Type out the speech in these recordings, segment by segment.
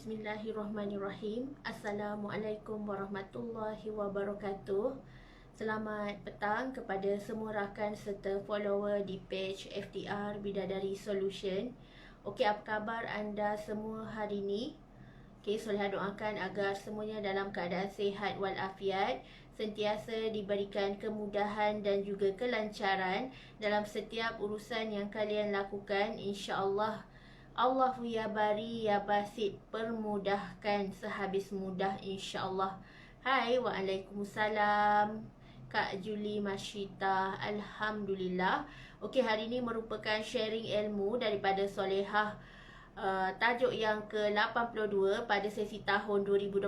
Bismillahirrahmanirrahim. Assalamualaikum warahmatullahi wabarakatuh. Selamat petang kepada semua rakan serta follower di page FTR Bidadari Solution. Okey, apa khabar anda semua hari ini? Okey, Solehah doakan agar semuanya dalam keadaan sihat walafiat, sentiasa diberikan kemudahan dan juga kelancaran dalam setiap urusan yang kalian lakukan. InsyaAllah Allahu ya bari ya basit, permudahkan sehabis mudah insyaAllah. Hai, waalaikumsalam Kak Juli Masyita. Alhamdulillah. Okey, hari ini merupakan sharing ilmu daripada Solehah, tajuk yang ke-82 pada sesi tahun 2021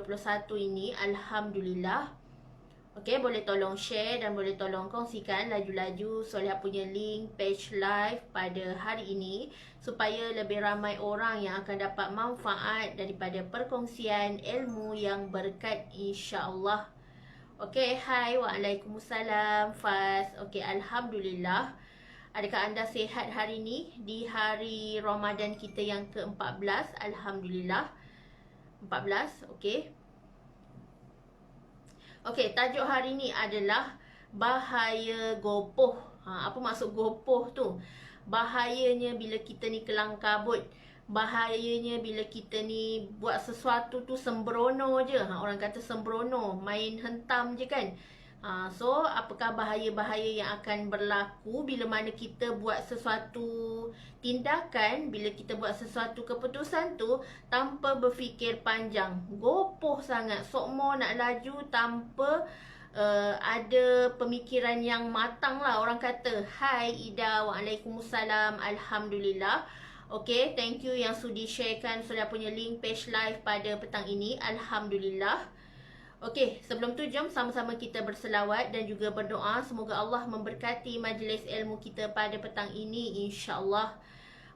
ini. Alhamdulillah. Okey, boleh tolong share dan boleh tolong kongsikan laju-laju Solehah punya link page live pada hari ini supaya lebih ramai orang yang akan dapat manfaat daripada perkongsian ilmu yang berkat insya-Allah. Okey, hai, waalaikumsalam Faz. Okey, alhamdulillah. Adakah anda sihat hari ini di hari Ramadan kita yang ke-14? Alhamdulillah. 14, okey. Okey, tajuk hari ni adalah bahaya gopoh. Apa maksud gopoh tu? Bahayanya bila kita ni kelang kabut. Bahayanya bila kita ni buat sesuatu tu sembrono je. Orang kata sembrono, main hentam je kan. So, apakah bahaya-bahaya yang akan berlaku bila mana kita buat sesuatu tindakan, bila kita buat sesuatu keputusan tu tanpa berfikir panjang. Gopoh sangat, sokmo nak laju tanpa ada pemikiran yang matang lah. Orang kata, hai Ida, waalaikumsalam, alhamdulillah. Okay, thank you yang sudi sharekan Solehah punya link page live pada petang ini. Alhamdulillah. Okey, sebelum tu jom sama-sama kita berselawat dan juga berdoa. Semoga Allah memberkati majlis ilmu kita pada petang ini insya-Allah.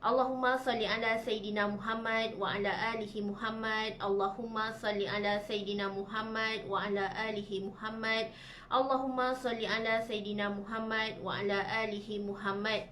Allahumma salli ala Sayyidina Muhammad wa ala alihi Muhammad. Allahumma salli ala Sayyidina Muhammad wa ala alihi Muhammad. Allahumma salli ala Sayyidina Muhammad wa ala alihi Muhammad.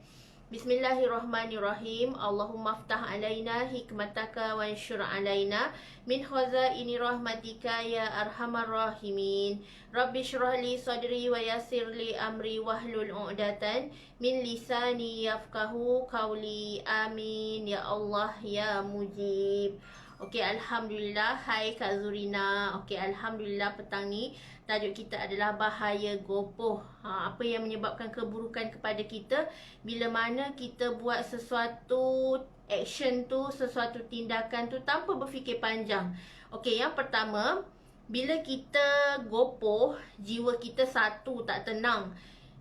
Bismillahirrahmanirrahim. Allahumma aftah alaina hikmataka wa ansyur alaina min khazaini rahmatika ya arhamar rahimin. Rabbi syrah li sadri wa yassir li amri wahlul 'uqdatan min lisani yafqahu qawli. Amin ya Allah ya mujib. Okey, alhamdulillah. Hai Kak Zurina. Okey, alhamdulillah petang ni tajuk kita adalah bahaya gopoh. Apa yang menyebabkan keburukan kepada kita bila mana kita buat sesuatu action tu, sesuatu tindakan tu tanpa berfikir panjang. Okey, yang pertama, bila kita gopoh, jiwa kita satu, tak tenang.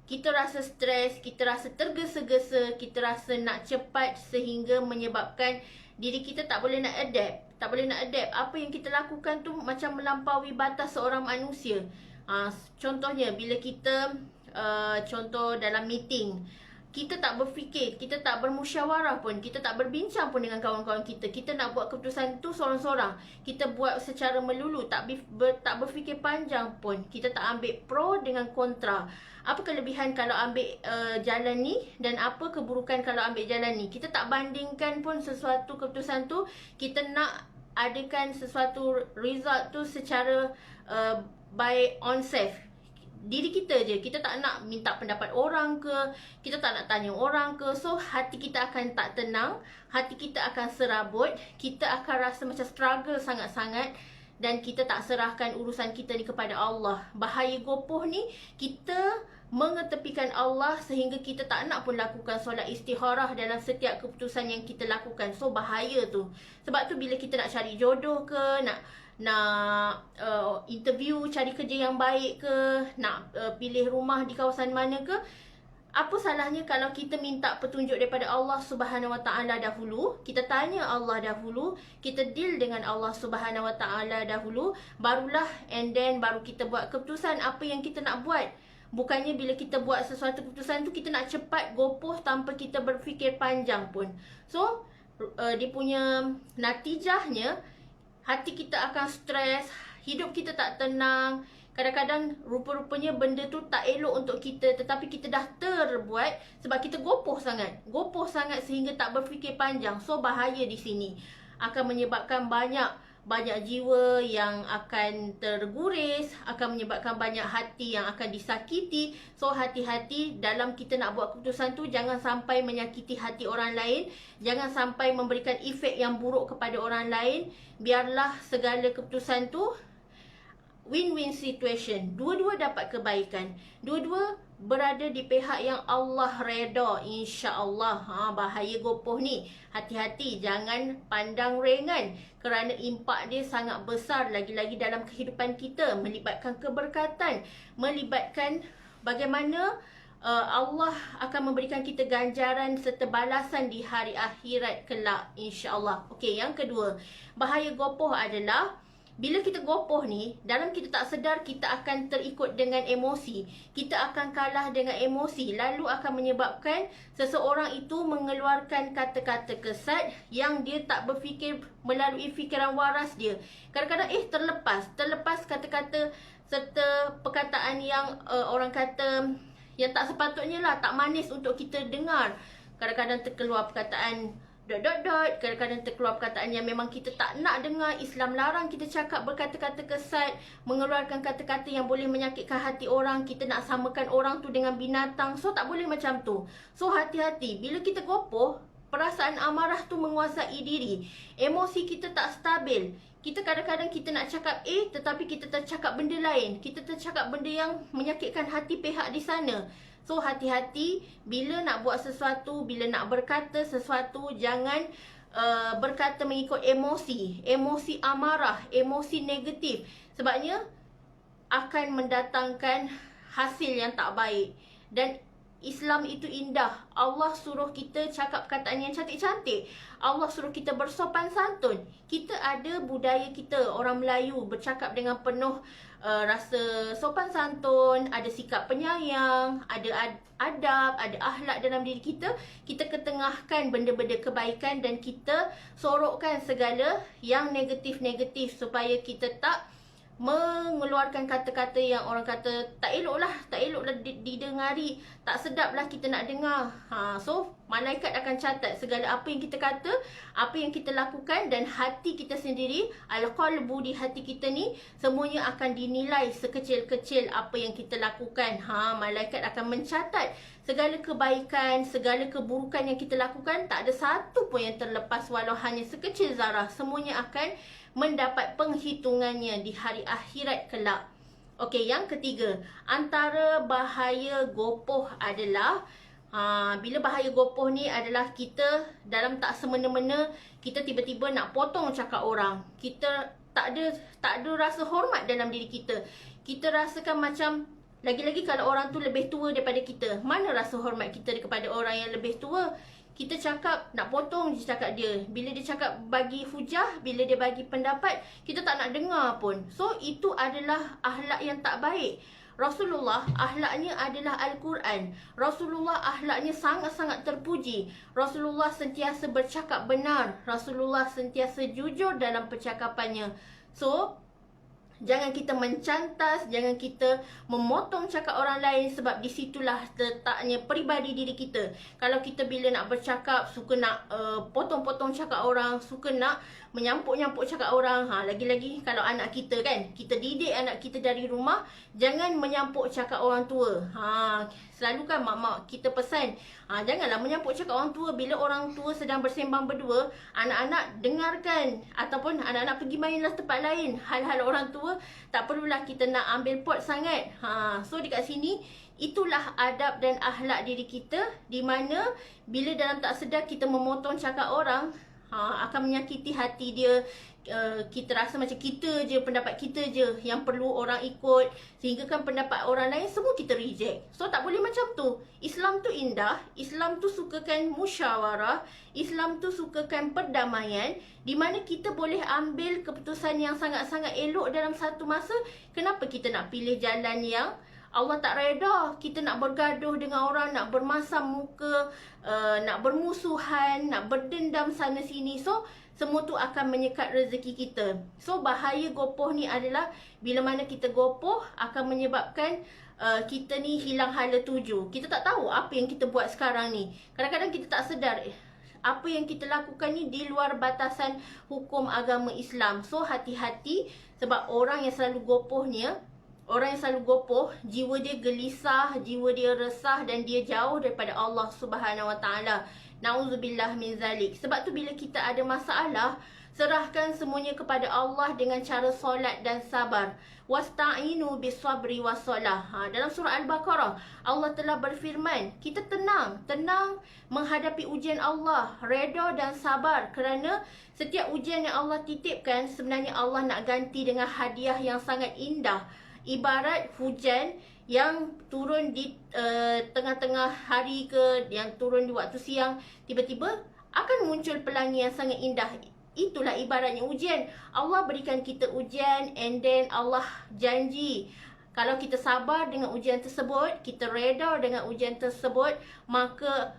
Kita rasa stres, kita rasa tergesa-gesa, kita rasa nak cepat sehingga menyebabkan diri kita tak boleh nak adapt. Tak boleh nak adapt. Apa yang kita lakukan tu macam melampaui batas seorang manusia. Contohnya, bila kita, contoh dalam meeting, kita tak berfikir, kita tak bermusyawarah pun, kita tak berbincang pun dengan kawan-kawan kita. Kita nak buat keputusan tu sorang-sorang. Kita buat secara melulu, tak berfikir panjang pun. Kita tak ambil pro dengan kontra. Apa kelebihan kalau ambil jalan ni dan apa keburukan kalau ambil jalan ni. Kita tak bandingkan pun sesuatu keputusan tu. Kita nak adakan sesuatu result tu secara by on self. Diri kita je. Kita tak nak minta pendapat orang ke, kita tak nak tanya orang ke. So, hati kita akan tak tenang, hati kita akan serabut, kita akan rasa macam struggle sangat-sangat. Dan kita tak serahkan urusan kita ni kepada Allah. Bahaya gopoh ni, kita mengetepikan Allah sehingga kita tak nak pun lakukan solat istikharah dalam setiap keputusan yang kita lakukan. So, bahaya tu. Sebab tu bila kita nak cari jodoh ke, nak interview, cari kerja yang baik ke, nak pilih rumah di kawasan mana ke, apa salahnya kalau kita minta petunjuk daripada Allah Subhanahu Wa Taala dahulu, kita tanya Allah dahulu, kita deal dengan Allah Subhanahu Wa Taala dahulu, barulah and then baru kita buat keputusan apa yang kita nak buat. Bukannya bila kita buat sesuatu keputusan tu kita nak cepat gopoh tanpa kita berfikir panjang pun. So, dia punya natijahnya hati kita akan stres, hidup kita tak tenang. Kadang-kadang rupa-rupanya benda tu tak elok untuk kita, tetapi kita dah terbuat sebab kita gopoh sangat. Gopoh sangat sehingga tak berfikir panjang. So, bahaya di sini. Akan menyebabkan banyak banyak jiwa yang akan terguris, akan menyebabkan banyak hati yang akan disakiti. So hati-hati dalam kita nak buat keputusan tu, jangan sampai menyakiti hati orang lain, jangan sampai memberikan efek yang buruk kepada orang lain. Biarlah segala keputusan tu win-win situation. Dua-dua dapat kebaikan. Dua-dua berada di pihak yang Allah reda, insya-Allah. Bahaya gopoh ni. Hati-hati, jangan pandang ringan kerana impak dia sangat besar, lagi-lagi dalam kehidupan kita, melibatkan keberkatan, melibatkan bagaimana Allah akan memberikan kita ganjaran serta balasan di hari akhirat kelak, insya-Allah. Okey, yang kedua, bahaya gopoh adalah bila kita gopoh ni, dalam kita tak sedar, kita akan terikut dengan emosi. Kita akan kalah dengan emosi. Lalu akan menyebabkan seseorang itu mengeluarkan kata-kata kesat yang dia tak berfikir melalui fikiran waras dia. Kadang-kadang terlepas kata-kata serta perkataan yang orang kata yang tak sepatutnya lah, tak manis untuk kita dengar. Kadang-kadang terkeluar perkataan kadang-kadang terkeluar perkataan yang memang kita tak nak dengar. Islam larang kita cakap berkata-kata kesat, mengeluarkan kata-kata yang boleh menyakitkan hati orang. Kita nak samakan orang tu dengan binatang. So tak boleh macam tu. So hati-hati, bila kita gopoh, perasaan amarah tu menguasai diri. Emosi kita tak stabil. Kita kadang-kadang kita nak cakap A, tetapi kita tercakap benda lain. Kita tercakap benda yang menyakitkan hati pihak di sana. So hati-hati bila nak buat sesuatu, bila nak berkata sesuatu, jangan berkata mengikut emosi. Emosi amarah, emosi negatif. Sebabnya akan mendatangkan hasil yang tak baik. Dan Islam itu indah. Allah suruh kita cakap perkataan yang cantik-cantik. Allah suruh kita bersopan santun. Kita ada budaya kita, orang Melayu, bercakap dengan penuh rasa sopan santun, ada sikap penyayang, ada adab, ada akhlak dalam diri kita. Kita ketengahkan benda-benda kebaikan dan kita sorokkan segala yang negatif-negatif supaya kita tak mengeluarkan kata-kata yang orang kata tak eloklah didengari, tak sedaplah kita nak dengar. So malaikat akan catat segala apa yang kita kata, apa yang kita lakukan, dan hati kita sendiri, al-qalbu, di hati kita ni semuanya akan dinilai sekecil-kecil apa yang kita lakukan. Malaikat akan mencatat segala kebaikan, segala keburukan yang kita lakukan, tak ada satu pun yang terlepas walau hanya sekecil zarah. Semuanya akan mendapat penghitungannya di hari akhirat kelak. Okey, yang ketiga, antara bahaya gopoh adalah bila bahaya gopoh ni adalah kita dalam tak semena-mena kita tiba-tiba nak potong cakap orang. Kita tak ada rasa hormat dalam diri kita. Kita rasakan macam, lagi-lagi kalau orang tu lebih tua daripada kita, mana rasa hormat kita kepada orang yang lebih tua? Kita cakap, nak potong je cakap dia. Bila dia cakap bagi hujah, bila dia bagi pendapat, kita tak nak dengar pun. So, itu adalah akhlak yang tak baik. Rasulullah akhlaknya adalah Al-Quran. Rasulullah akhlaknya sangat-sangat terpuji. Rasulullah sentiasa bercakap benar. Rasulullah sentiasa jujur dalam percakapannya. So, jangan kita mencantas, jangan kita memotong cakap orang lain, sebab di situlah letaknya peribadi diri kita. Kalau kita bila nak bercakap, suka nak potong-potong cakap orang, suka nak menyampuk-nyampuk cakap orang. Lagi-lagi kalau anak kita kan, kita didik anak kita dari rumah, jangan menyampuk cakap orang tua. Selalu kan mak-mak kita pesan, janganlah menyampuk cakap orang tua. Bila orang tua sedang bersembang berdua, anak-anak dengarkan, ataupun anak-anak pergi mainlah tempat lain. Hal-hal orang tua tak perlulah kita nak ambil pot sangat. So dekat sini, itulah adab dan akhlak diri kita, di mana bila dalam tak sedar kita memotong cakap orang, akan menyakiti hati dia. Kita rasa macam kita je, pendapat kita je yang perlu orang ikut, sehingga kan pendapat orang lain semua kita reject. So tak boleh macam tu. Islam tu indah, Islam tu sukakan musyawarah, Islam tu sukakan perdamaian, di mana kita boleh ambil keputusan yang sangat-sangat elok dalam satu masa. Kenapa kita nak pilih jalan yang Allah tak reda? Kita nak bergaduh dengan orang, nak bermasam muka, nak bermusuhan, nak berdendam sana sini. So semua tu akan menyekat rezeki kita. So bahaya gopoh ni adalah bila mana kita gopoh akan menyebabkan kita ni hilang hala tuju. Kita tak tahu apa yang kita buat sekarang ni. Kadang-kadang kita tak sedar, apa yang kita lakukan ni di luar batasan hukum agama Islam. So hati-hati, sebab orang yang selalu gopohnya, orang yang selalu gopoh, jiwa dia gelisah, jiwa dia resah dan dia jauh daripada Allah Subhanahu Wa Taala. Nauzubillah min zalik. Sebab tu bila kita ada masalah, serahkan semuanya kepada Allah dengan cara solat dan sabar. Wasta'inu bisabri wassalah. Dalam surah Al-Baqarah, Allah telah berfirman, kita tenang menghadapi ujian Allah, reda dan sabar, kerana setiap ujian yang Allah titipkan, sebenarnya Allah nak ganti dengan hadiah yang sangat indah. Ibarat hujan yang turun di tengah-tengah hari ke, yang turun di waktu siang, tiba-tiba akan muncul pelangi yang sangat indah. Itulah ibaratnya ujian. Allah berikan kita ujian, and then Allah janji, kalau kita sabar dengan ujian tersebut, kita reda dengan ujian tersebut, maka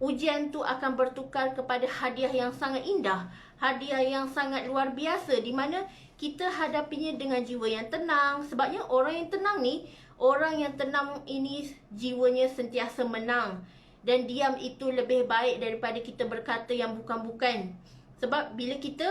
ujian tu akan bertukar kepada hadiah yang sangat indah, hadiah yang sangat luar biasa, di mana kita hadapinya dengan jiwa yang tenang. Sebabnya orang yang tenang ni, orang yang tenang ini jiwanya sentiasa menang, dan diam itu lebih baik daripada kita berkata yang bukan-bukan. Sebab bila kita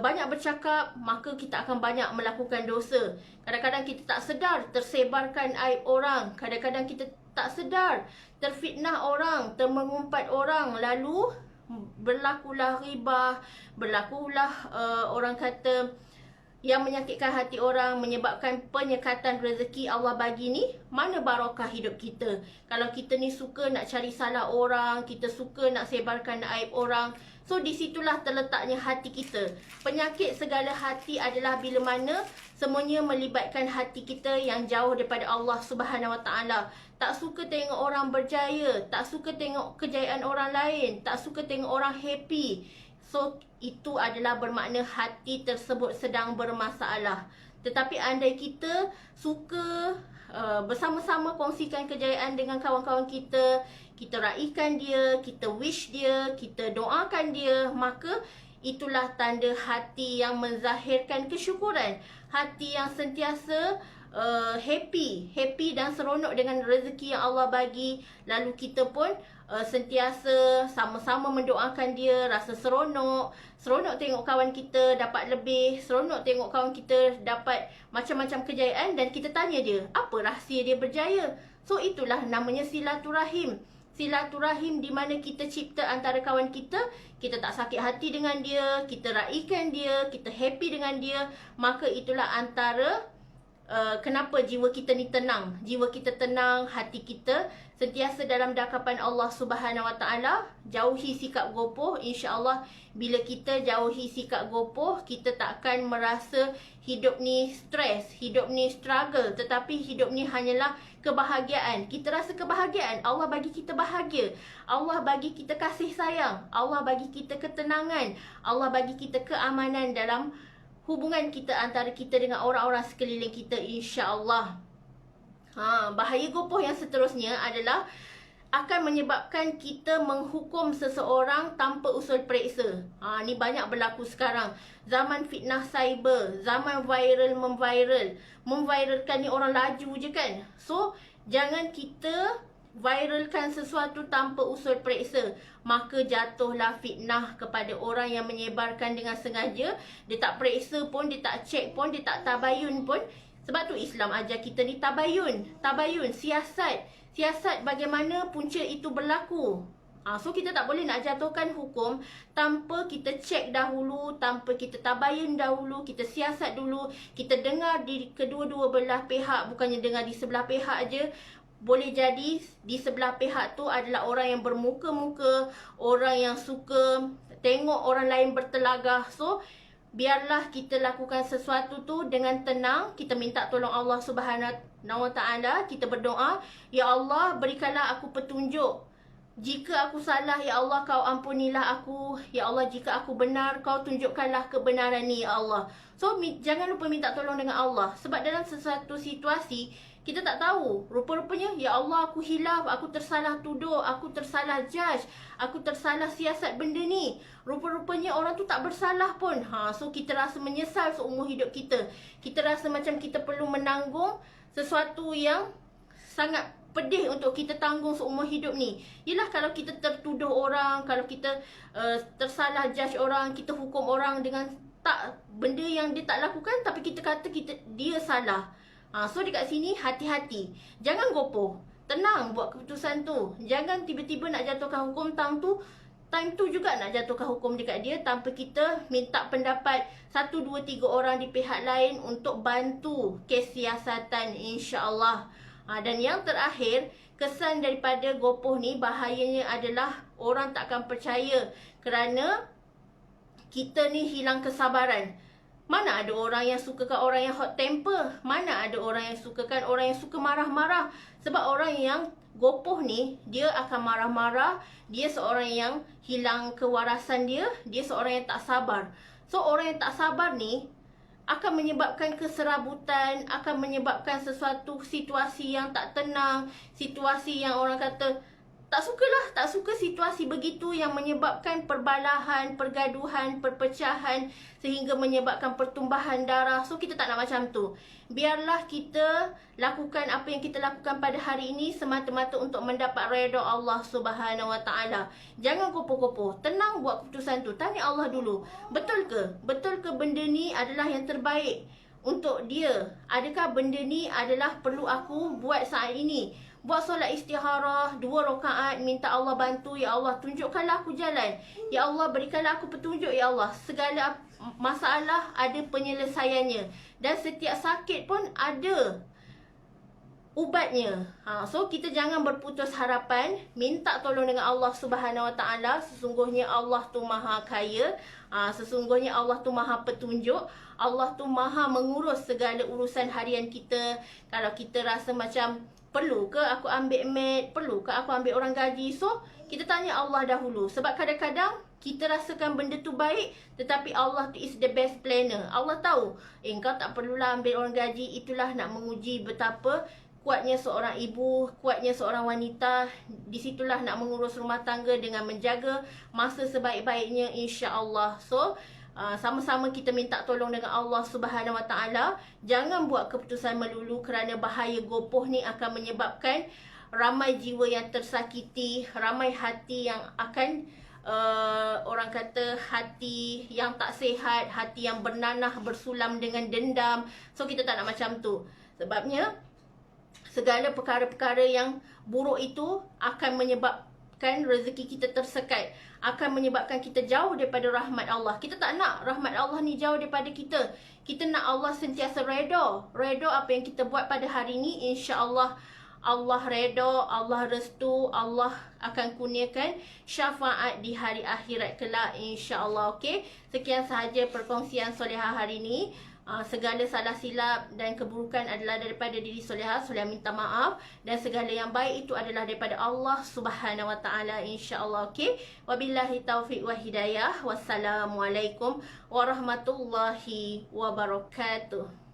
banyak bercakap, maka kita akan banyak melakukan dosa. Kadang-kadang kita tak sedar tersebarkan aib orang, kadang-kadang kita tak sedar terfitnah orang, termengumpat orang, lalu berlakulah ribah, berlakulah orang kata yang menyakitkan hati orang, menyebabkan penyekatan rezeki Allah bagi ni. Mana barakah hidup kita kalau kita ni suka nak cari salah orang, kita suka nak sebarkan aib orang. So disitulah terletaknya hati kita. Penyakit segala hati adalah bila mana semuanya melibatkan hati kita yang jauh daripada Allah Subhanahu Wa Taala. Tak suka tengok orang berjaya, tak suka tengok kejayaan orang lain, tak suka tengok orang happy. So itu adalah bermakna hati tersebut sedang bermasalah. Tetapi andai kita suka bersama-sama kongsikan kejayaan dengan kawan-kawan kita, kita raikan dia, kita wish dia, kita doakan dia, maka itulah tanda hati yang menzahirkan kesyukuran, hati yang sentiasa happy dan seronok dengan rezeki yang Allah bagi. Lalu kita pun sentiasa sama-sama mendoakan dia, rasa seronok tengok kawan kita dapat lebih, seronok tengok kawan kita dapat macam-macam kejayaan, dan kita tanya dia, apa rahsia dia berjaya? So itulah namanya silaturahim. Silaturahim di mana kita cipta antara kawan kita, kita tak sakit hati dengan dia, kita raikan dia, kita happy dengan dia, maka itulah antara kenapa jiwa kita ni tenang. Jiwa kita tenang, hati kita sentiasa dalam dakapan Allah Subhanahu Wa Taala. Jauhi sikap gopoh. InsyaAllah bila kita jauhi sikap gopoh, kita takkan merasa hidup ni stres, hidup ni struggle, tetapi hidup ni hanyalah kebahagiaan. Kita rasa kebahagiaan, Allah bagi kita bahagia, Allah bagi kita kasih sayang, Allah bagi kita ketenangan, Allah bagi kita keamanan dalam hubungan kita antara kita dengan orang-orang sekeliling kita, insya-Allah. Bahaya gopoh yang seterusnya adalah akan menyebabkan kita menghukum seseorang tanpa usul periksa. Ni banyak berlaku sekarang. Zaman fitnah cyber, zaman viral memviralkan ni orang laju je kan. So jangan kita viralkan sesuatu tanpa usul periksa, maka jatuhlah fitnah kepada orang yang menyebarkan dengan sengaja. Dia tak periksa pun, dia tak cek pun, dia tak tabayun pun. Sebab tu Islam ajar kita ni tabayun, siasat bagaimana punca itu berlaku. So kita tak boleh nak jatuhkan hukum tanpa kita cek dahulu, tanpa kita tabayun dahulu, kita siasat dulu, kita dengar di kedua-dua belah pihak, bukannya dengar di sebelah pihak aja. Boleh jadi di sebelah pihak tu adalah orang yang bermuka-muka, orang yang suka tengok orang lain bertelagah. So biarlah kita lakukan sesuatu tu dengan tenang. Kita minta tolong Allah Subhanahu Wa Taala, kita berdoa, ya Allah berikanlah aku petunjuk. Jika aku salah, ya Allah kau ampunilah aku. Ya Allah jika aku benar, kau tunjukkanlah kebenaran ni, ya Allah. So jangan lupa minta tolong dengan Allah. Sebab dalam sesuatu situasi kita tak tahu, rupa-rupanya ya Allah aku hilaf, aku tersalah tuduh, aku tersalah judge, aku tersalah siasat benda ni. Rupa-rupanya orang tu tak bersalah pun. So kita rasa menyesal seumur hidup kita. Kita rasa macam kita perlu menanggung sesuatu yang sangat pedih untuk kita tanggung seumur hidup ni. Ialah kalau kita tertuduh orang, kalau kita tersalah judge orang, kita hukum orang dengan benda yang dia tak lakukan, tapi kita kata dia salah. So dekat sini hati-hati. Jangan gopoh. Tenang buat keputusan tu. Jangan tiba-tiba nak jatuhkan hukum time tu juga nak jatuhkan hukum dekat dia tanpa kita minta pendapat 1, 2, 3 orang di pihak lain untuk bantu kes siasatan, insya-Allah. Dan yang terakhir, kesan daripada gopoh ni bahayanya adalah orang tak akan percaya kerana kita ni hilang kesabaran. Mana ada orang yang sukakan orang yang hot temper? Mana ada orang yang sukakan orang yang suka marah-marah? Sebab orang yang gopoh ni, dia akan marah-marah. Dia seorang yang hilang kewarasan dia. Dia seorang yang tak sabar. So, orang yang tak sabar ni akan menyebabkan keserabutan, akan menyebabkan sesuatu situasi yang tak tenang, situasi yang orang kata tak suka situasi begitu yang menyebabkan perbalahan, pergaduhan, perpecahan sehingga menyebabkan pertumbahan darah. So kita tak nak macam tu. Biarlah kita lakukan apa yang kita lakukan pada hari ini semata-mata untuk mendapat redha Allah Subhanahu Wa Taala. Jangan kopoh-kopoh. Tenang buat keputusan tu. Tanya Allah dulu. Betul ke? Betul ke benda ni adalah yang terbaik untuk dia? Adakah benda ni adalah perlu aku buat saat ini? Buat solat istikharah 2 rakaat, minta Allah bantu. Ya Allah, tunjukkanlah aku jalan. Ya Allah, berikanlah aku petunjuk. Ya Allah, segala masalah ada penyelesaiannya. Dan setiap sakit pun ada ubatnya. So kita jangan berputus harapan. Minta tolong dengan Allah Subhanahu Wa Taala. Sesungguhnya Allah tu maha kaya. Sesungguhnya Allah tu maha petunjuk. Allah tu maha mengurus segala urusan harian kita. Kalau kita rasa macam perlu ke aku ambil maid? Perlu ke aku ambil orang gaji? So, kita tanya Allah dahulu. Sebab kadang-kadang kita rasakan benda tu baik, tetapi Allah tu is the best planner. Allah tahu, kau tak perlulah ambil orang gaji. Itulah nak menguji betapa kuatnya seorang ibu, kuatnya seorang wanita. Disitulah nak mengurus rumah tangga dengan menjaga masa sebaik-baiknya, insya-Allah. So, sama-sama kita minta tolong dengan Allah Subhanahu Wa Taala. Jangan buat keputusan melulu kerana bahaya gopoh ni akan menyebabkan ramai jiwa yang tersakiti, ramai hati yang akan orang kata hati yang tak sihat, hati yang bernanah bersulam dengan dendam. So kita tak nak macam tu. Sebabnya segala perkara-perkara yang buruk itu akan menyebabkan rezeki kita tersekat, akan menyebabkan kita jauh daripada rahmat Allah. Kita tak nak rahmat Allah ni jauh daripada kita. Kita nak Allah sentiasa redha. Redha apa yang kita buat pada hari ni, insya-Allah Allah redha, Allah restu, Allah akan kurniakan syafaat di hari akhirat kelak, insya-Allah. Okey, sekian sahaja perkongsian Solehah hari ini. Segala salah silap dan keburukan adalah daripada diri Solehah. Solehah minta maaf. Dan segala yang baik itu adalah daripada Allah Subhanahu Wa Taala, insya-Allah. Okey. Wabillahi taufiq wa hidayah. Wassalamualaikum warahmatullahi wabarakatuh.